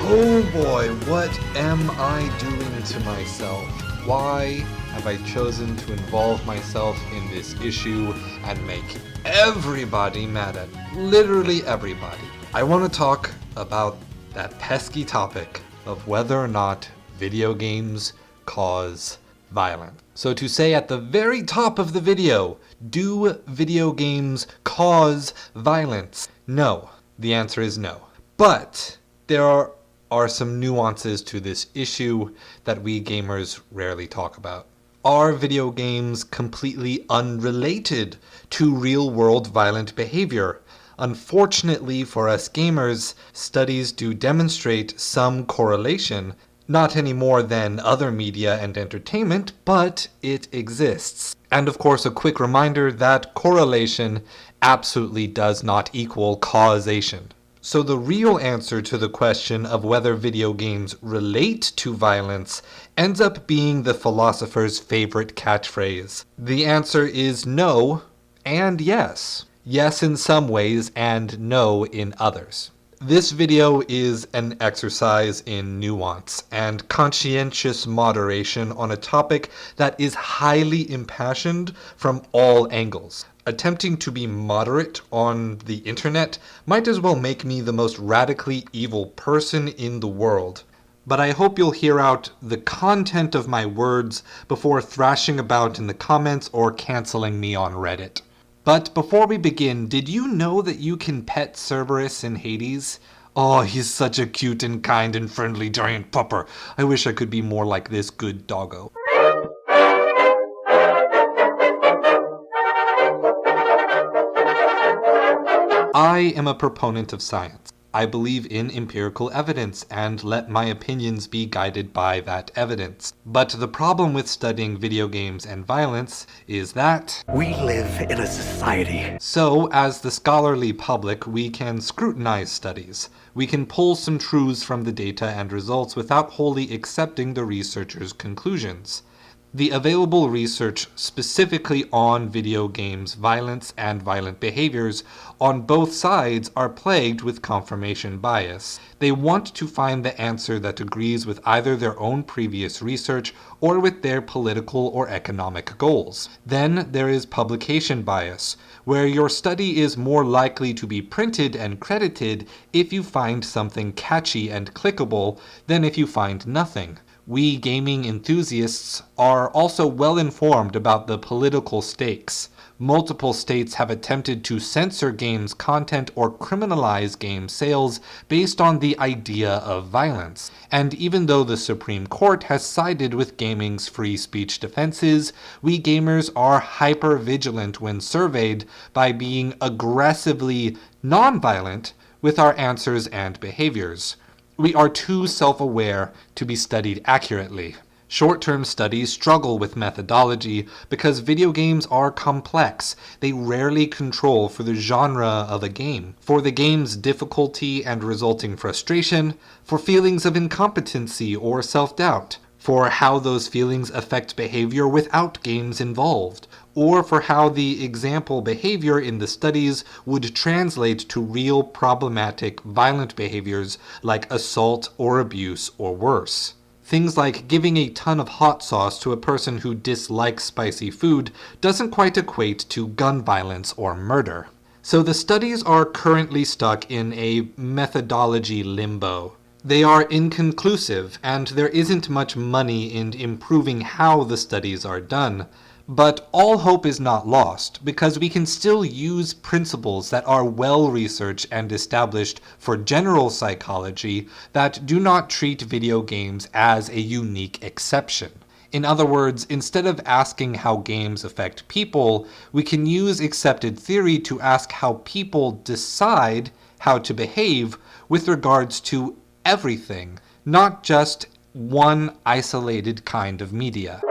Oh boy, what am I doing to myself? Why have I chosen to involve myself in this issue and make everybody mad at literally everybody? I want to talk about that pesky topic of whether or not video games cause violence. So to say at the very top of the video, do video games cause violence? No. The answer is no. But there are some nuances to this issue that we gamers rarely talk about. Are video games completely unrelated to real-world violent behavior? Unfortunately for us gamers, studies do demonstrate some correlation, not any more than other media and entertainment, but it exists. And of course, a quick reminder that correlation absolutely does not equal causation. So the real answer to the question of whether video games relate to violence ends up being the philosopher's favorite catchphrase. The answer is no and yes. Yes in some ways and no in others. This video is an exercise in nuance and conscientious moderation on a topic that is highly impassioned from all angles. Attempting to be moderate on the internet might as well make me the most radically evil person in the world. But I hope you'll hear out the content of my words before thrashing about in the comments or canceling me on Reddit. But before we begin, did you know that you can pet Cerberus in Hades? Oh, he's such a cute and kind and friendly giant pupper. I wish I could be more like this good doggo. I am a proponent of science. I believe in empirical evidence and let my opinions be guided by that evidence. But the problem with studying video games and violence is that we live in a society. So, as the scholarly public, we can scrutinize studies. We can pull some truths from the data and results without wholly accepting the researchers' conclusions. The available research specifically on video games, violence, and violent behaviors on both sides are plagued with confirmation bias. They want to find the answer that agrees with either their own previous research or with their political or economic goals. Then there is publication bias, where your study is more likely to be printed and credited if you find something catchy and clickable than if you find nothing. We gaming enthusiasts are also well informed about the political stakes. Multiple states have attempted to censor games content or criminalize game sales based on the idea of violence. And even though the Supreme Court has sided with gaming's free speech defenses, we gamers are hyper-vigilant when surveyed by being aggressively non-violent with our answers and behaviors. We are too self-aware to be studied accurately. Short-term studies struggle with methodology because video games are complex. They rarely control for the genre of a game, for the game's difficulty and resulting frustration, for feelings of incompetency or self-doubt, for how those feelings affect behavior without games involved, or for how the example behavior in the studies would translate to real problematic violent behaviors like assault or abuse or worse. Things like giving a ton of hot sauce to a person who dislikes spicy food doesn't quite equate to gun violence or murder. So the studies are currently stuck in a methodology limbo. They are inconclusive, and there isn't much money in improving how the studies are done. But all hope is not lost, because we can still use principles that are well researched and established for general psychology that do not treat video games as a unique exception. In other words, instead of asking how games affect people, we can use accepted theory to ask how people decide how to behave with regards to everything, not just one isolated kind of media.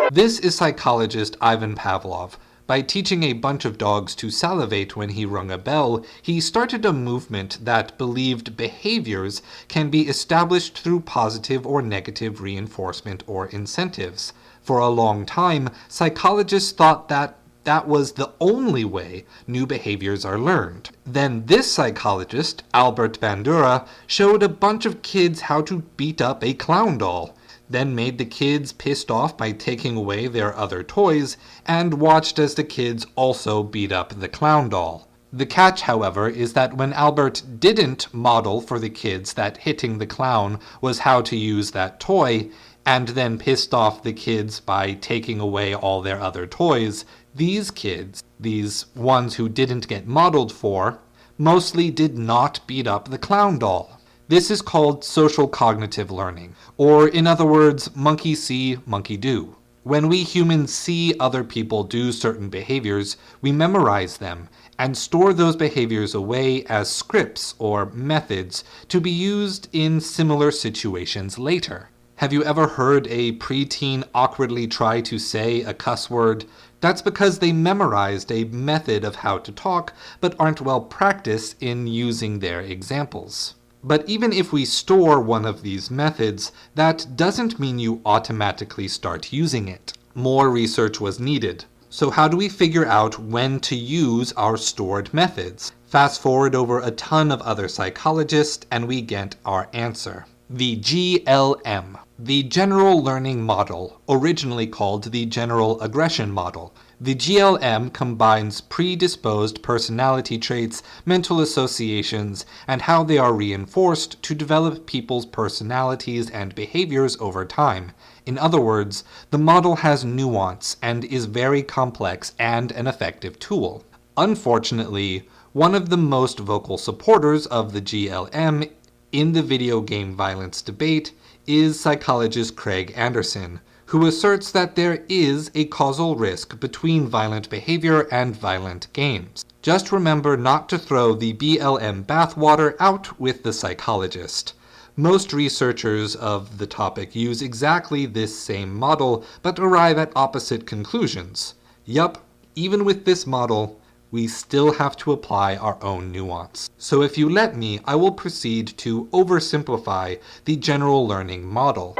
This is psychologist Ivan Pavlov. By teaching a bunch of dogs to salivate when he rung a bell, he started a movement that believed behaviors can be established through positive or negative reinforcement or incentives. For a long time, psychologists thought that That was the only way new behaviors are learned. Then this psychologist, Albert Bandura, showed a bunch of kids how to beat up a clown doll, then made the kids pissed off by taking away their other toys, and watched as the kids also beat up the clown doll. The catch, however, is that when Albert didn't model for the kids that hitting the clown was how to use that toy, and then pissed off the kids by taking away all their other toys, these kids, these ones who didn't get modeled for, mostly did not beat up the clown doll. This is called social cognitive learning, or in other words, monkey see, monkey do. When we humans see other people do certain behaviors, we memorize them and store those behaviors away as scripts or methods to be used in similar situations later. Have you ever heard a preteen awkwardly try to say a cuss word? That's because they memorized a method of how to talk, but aren't well practiced in using their examples. But even if we store one of these methods, that doesn't mean you automatically start using it. More research was needed. So how do we figure out when to use our stored methods? Fast forward over a ton of other psychologists and we get our answer. The GLM, the General Learning Model, originally called the General Aggression Model. The GLM combines predisposed personality traits, mental associations, and how they are reinforced to develop people's personalities and behaviors over time. In other words, the model has nuance and is very complex and an effective tool. Unfortunately, one of the most vocal supporters of the GLM in the video game violence debate is psychologist Craig Anderson, who asserts that there is a causal risk between violent behavior and violent games. Just remember not to throw the BLM bathwater out with the psychologist. Most researchers of the topic use exactly this same model, but arrive at opposite conclusions. Yup, even with this model, we still have to apply our own nuance. So if you let me, I will proceed to oversimplify the general learning model.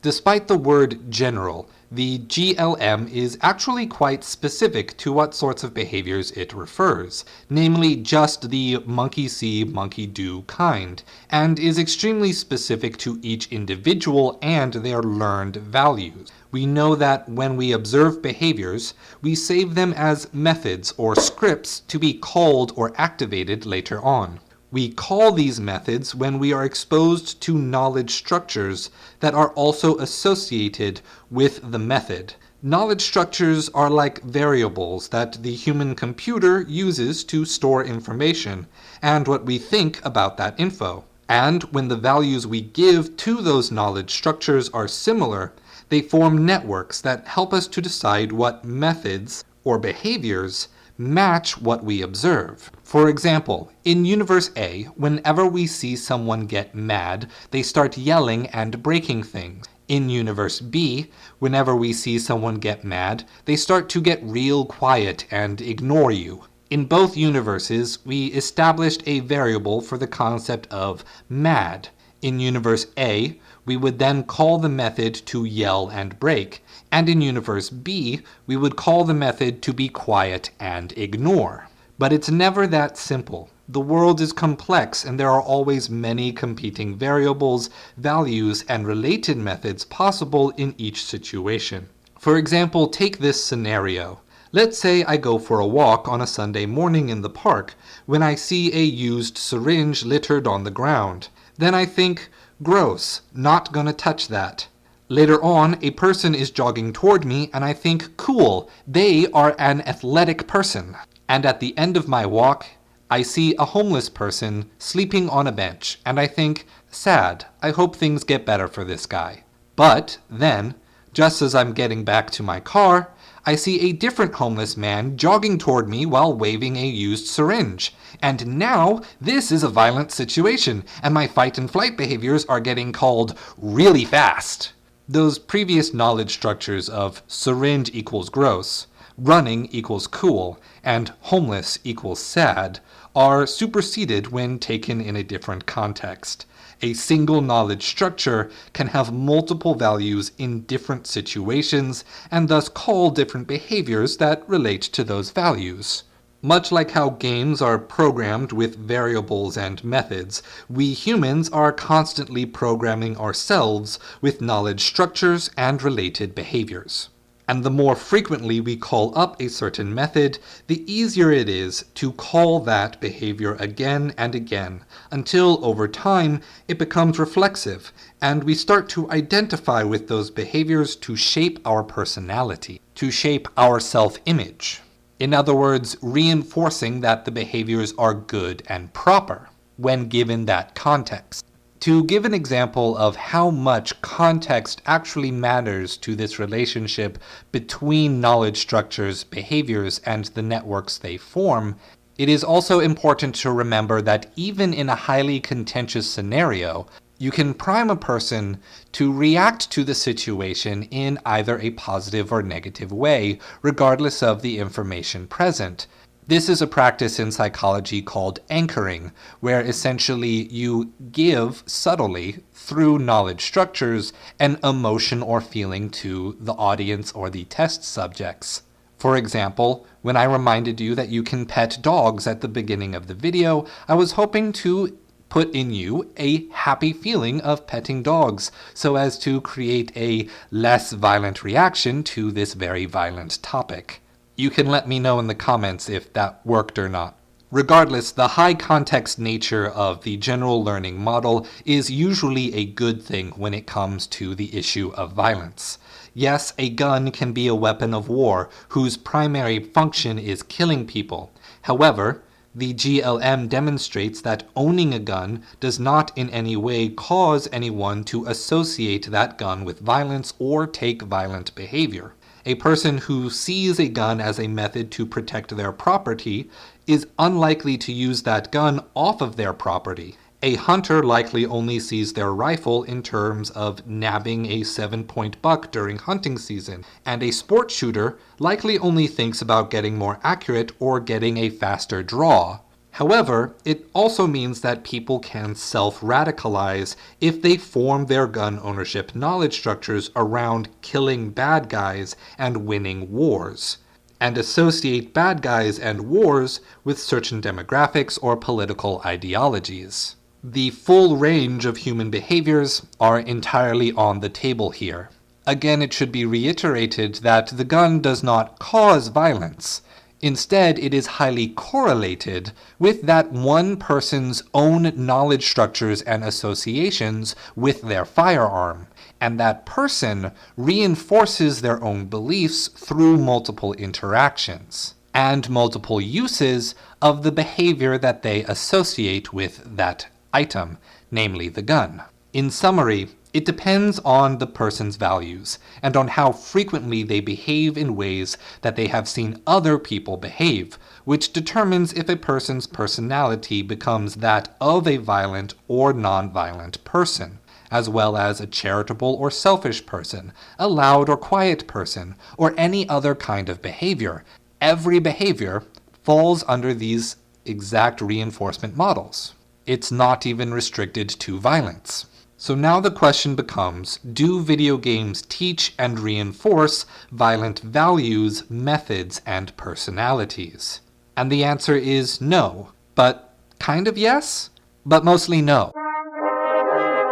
Despite the word general, the GLM is actually quite specific to what sorts of behaviors it refers, namely just the monkey see, monkey do kind, and is extremely specific to each individual and their learned values. We know that when we observe behaviors, we save them as methods or scripts to be called or activated later on. We call these methods when we are exposed to knowledge structures that are also associated with the method. Knowledge structures are like variables that the human computer uses to store information and what we think about that info. And when the values we give to those knowledge structures are similar, they form networks that help us to decide what methods or behaviors match what we observe. For example, in Universe A, whenever we see someone get mad, they start yelling and breaking things. In Universe B, whenever we see someone get mad, they start to get real quiet and ignore you. In both universes, we established a variable for the concept of mad. In Universe A, we would then call the method to yell and break, and in Universe B, we would call the method to be quiet and ignore. But it's never that simple. The world is complex and there are always many competing variables, values, and related methods possible in each situation. For example, take this scenario. Let's say I go for a walk on a Sunday morning in the park when I see a used syringe littered on the ground. Then I think, gross, not gonna touch that. Later on, a person is jogging toward me and I think, cool, they are an athletic person. And at the end of my walk, I see a homeless person sleeping on a bench and I think, sad, I hope things get better for this guy. But then, just as I'm getting back to my car, I see a different homeless man jogging toward me while waving a used syringe. And now, this is a violent situation, and my fight and flight behaviors are getting called really fast. Those previous knowledge structures of syringe equals gross, running equals cool, and homeless equals sad are superseded when taken in a different context. A single knowledge structure can have multiple values in different situations and thus call different behaviors that relate to those values. Much like how games are programmed with variables and methods, we humans are constantly programming ourselves with knowledge structures and related behaviors. And the more frequently we call up a certain method, the easier it is to call that behavior again and again, until over time it becomes reflexive, and we start to identify with those behaviors to shape our personality, to shape our self-image. In other words, reinforcing that the behaviors are good and proper when given that context. To give an example of how much context actually matters to this relationship between knowledge structures, behaviors, and the networks they form, it is also important to remember that even in a highly contentious scenario, you can prime a person to react to the situation in either a positive or negative way, regardless of the information present. This is a practice in psychology called anchoring, where essentially you give subtly, through knowledge structures, an emotion or feeling to the audience or the test subjects. For example, when I reminded you that you can pet dogs at the beginning of the video, I was hoping to put in you a happy feeling of petting dogs, so as to create a less violent reaction to this very violent topic. You can let me know in the comments if that worked or not. Regardless, the high context nature of the general learning model is usually a good thing when it comes to the issue of violence. Yes, a gun can be a weapon of war whose primary function is killing people. However, the GLM demonstrates that owning a gun does not in any way cause anyone to associate that gun with violence or take violent behavior. A person who sees a gun as a method to protect their property is unlikely to use that gun off of their property. A hunter likely only sees their rifle in terms of nabbing a 7-point buck during hunting season, and a sport shooter likely only thinks about getting more accurate or getting a faster draw. However, it also means that people can self-radicalize if they form their gun ownership knowledge structures around killing bad guys and winning wars, and associate bad guys and wars with certain demographics or political ideologies. The full range of human behaviors are entirely on the table here. Again, it should be reiterated that the gun does not cause violence. Instead, it is highly correlated with that one person's own knowledge structures and associations with their firearm, and that person reinforces their own beliefs through multiple interactions and multiple uses of the behavior that they associate with that item, namely the gun. In summary, it depends on the person's values and on how frequently they behave in ways that they have seen other people behave, which determines if a person's personality becomes that of a violent or non-violent person, as well as a charitable or selfish person, a loud or quiet person, or any other kind of behavior. Every behavior falls under these exact reinforcement models. It's not even restricted to violence. So now the question becomes, do video games teach and reinforce violent values, methods, and personalities? And the answer is no, but kind of yes, but mostly no.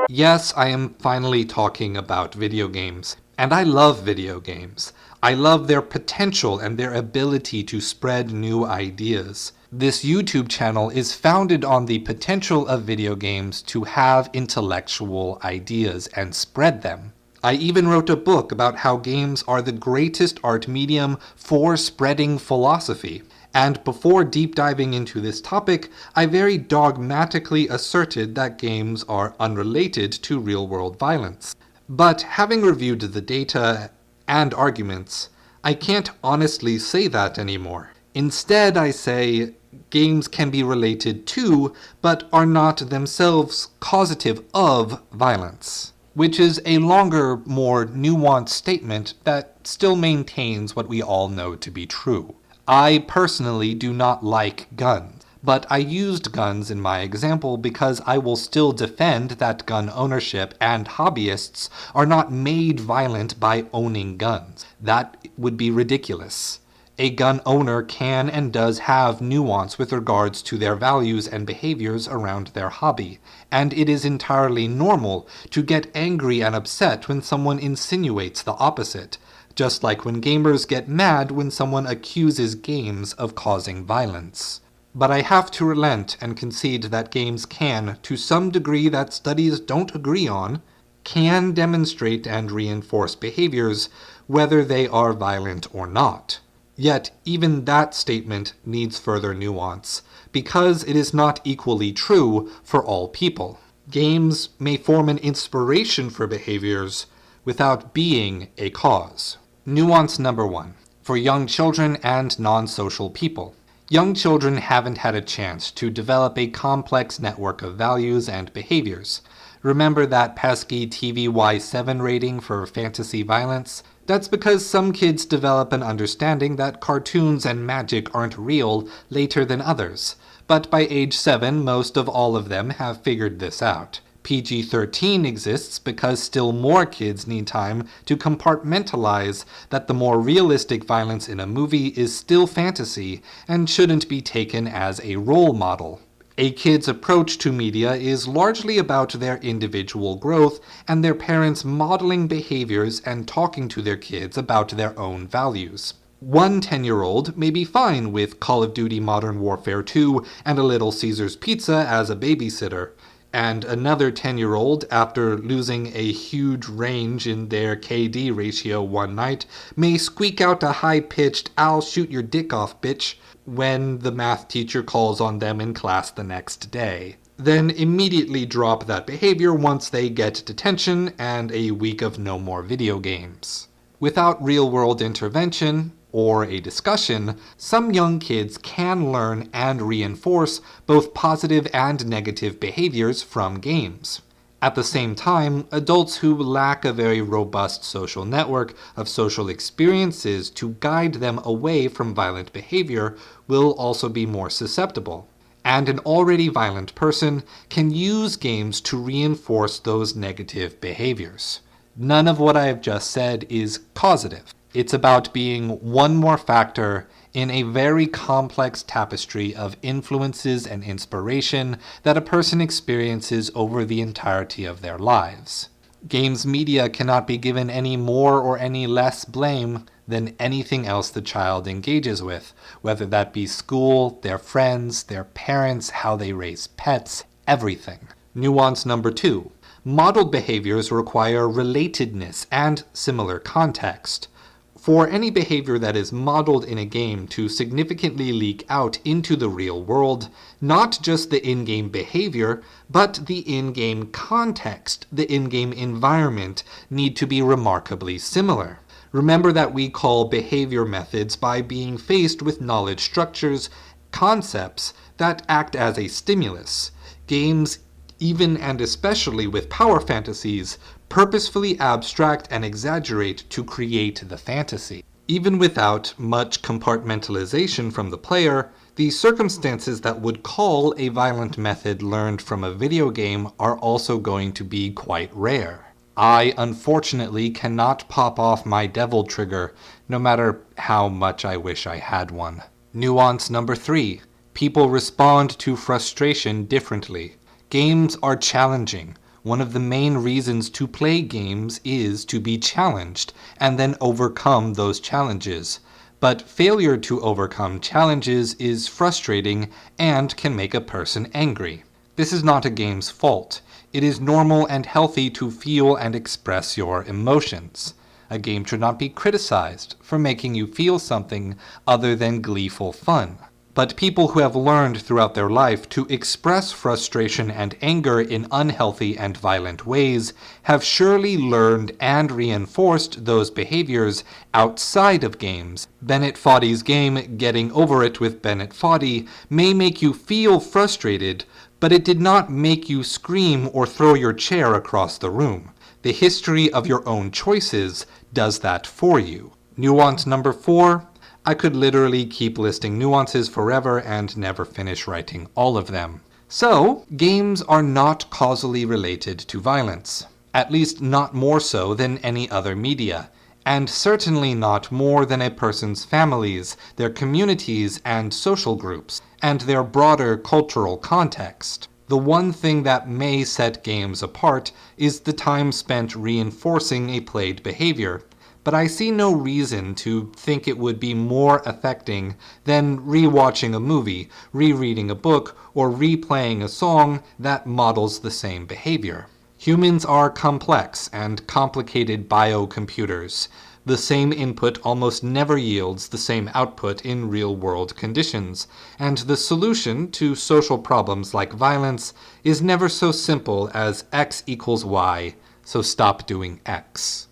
Yes, I am finally talking about video games, and I love video games. I love their potential and their ability to spread new ideas. This YouTube channel is founded on the potential of video games to have intellectual ideas and spread them. I even wrote a book about how games are the greatest art medium for spreading philosophy. And before deep diving into this topic, I very dogmatically asserted that games are unrelated to real-world violence. But having reviewed the data and arguments, I can't honestly say that anymore. Instead, I say games can be related to, but are not themselves causative of, violence, which is a longer, more nuanced statement that still maintains what we all know to be true. I personally do not like guns, But I used guns in my example because I will still defend that gun ownership and hobbyists are not made violent by owning guns. That would be ridiculous. A gun owner can and does have nuance with regards to their values and behaviors around their hobby, and it is entirely normal to get angry and upset when someone insinuates the opposite, just like when gamers get mad when someone accuses games of causing violence. But I have to relent and concede that games can, to some degree that studies don't agree on, can demonstrate and reinforce behaviors, whether they are violent or not. Yet, even that statement needs further nuance, because it is not equally true for all people. Games may form an inspiration for behaviors without being a cause. Nuance number 1. For young children and non-social people. Young children haven't had a chance to develop a complex network of values and behaviors. Remember that pesky TVY7 rating for fantasy violence? That's because some kids develop an understanding that cartoons and magic aren't real later than others. But by age 7, most of all of them have figured this out. PG-13 exists because still more kids need time to compartmentalize that the more realistic violence in a movie is still fantasy and shouldn't be taken as a role model. A kid's approach to media is largely about their individual growth and their parents modeling behaviors and talking to their kids about their own values. One 10-year-old may be fine with Call of Duty Modern Warfare 2 and a Little Caesars pizza as a babysitter, and another 10-year-old, after losing a huge range in their KD ratio one night, may squeak out a high-pitched "I'll shoot your dick off, bitch," when the math teacher calls on them in class the next day. Then immediately drop that behavior once they get detention and a week of no more video games. Without real-world intervention, or a discussion, some young kids can learn and reinforce both positive and negative behaviors from games. At the same time, adults who lack a very robust social network of social experiences to guide them away from violent behavior will also be more susceptible. And an already violent person can use games to reinforce those negative behaviors. None of what I have just said is causative. It's about being one more factor in a very complex tapestry of influences and inspiration that a person experiences over the entirety of their lives. Games media cannot be given any more or any less blame than anything else the child engages with, whether that be school, their friends, their parents, how they raise pets, everything. Nuance number 2. Modeled behaviors require relatedness and similar context. For any behavior that is modeled in a game to significantly leak out into the real world, not just the in-game behavior, but the in-game context, the in-game environment need to be remarkably similar. Remember that we call behavior methods by being faced with knowledge structures, concepts that act as a stimulus. Games, even and especially with power fantasies, purposefully abstract and exaggerate to create the fantasy. Even without much compartmentalization from the player, the circumstances that would call a violent method learned from a video game are also going to be quite rare. I, unfortunately, cannot pop off my devil trigger, no matter how much I wish I had one. Nuance number 3. People respond to frustration differently. Games are challenging. One of the main reasons to play games is to be challenged and then overcome those challenges. But failure to overcome challenges is frustrating and can make a person angry. This is not a game's fault. It is normal and healthy to feel and express your emotions. A game should not be criticized for making you feel something other than gleeful fun. But people who have learned throughout their life to express frustration and anger in unhealthy and violent ways have surely learned and reinforced those behaviors outside of games. Bennett Foddy's game, Getting Over It with Bennett Foddy, may make you feel frustrated, but it did not make you scream or throw your chair across the room. The history of your own choices does that for you. Nuance number 4. I could literally keep listing nuances forever and never finish writing all of them. So, games are not causally related to violence. At least not more so than any other media. And certainly not more than a person's families, their communities and social groups, and their broader cultural context. The one thing that may set games apart is the time spent reinforcing a played behavior, but I see no reason to think it would be more affecting than rewatching a movie, rereading a book, or replaying a song that models the same behavior. Humans are complex and complicated biocomputers. The same input almost never yields the same output in real-world conditions, and the solution to social problems like violence is never so simple as X equals Y, so stop doing X.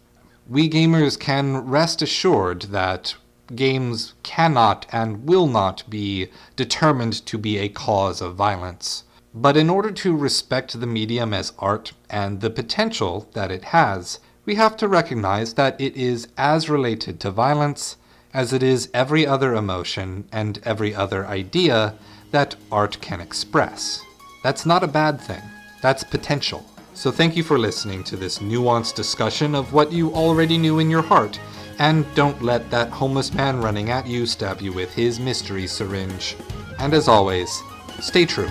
We gamers can rest assured that games cannot and will not be determined to be a cause of violence. But in order to respect the medium as art and the potential that it has, we have to recognize that it is as related to violence as it is every other emotion and every other idea that art can express. That's not a bad thing. That's potential. So thank you for listening to this nuanced discussion of what you already knew in your heart, and don't let that homeless man running at you stab you with his mystery syringe. And as always, stay true.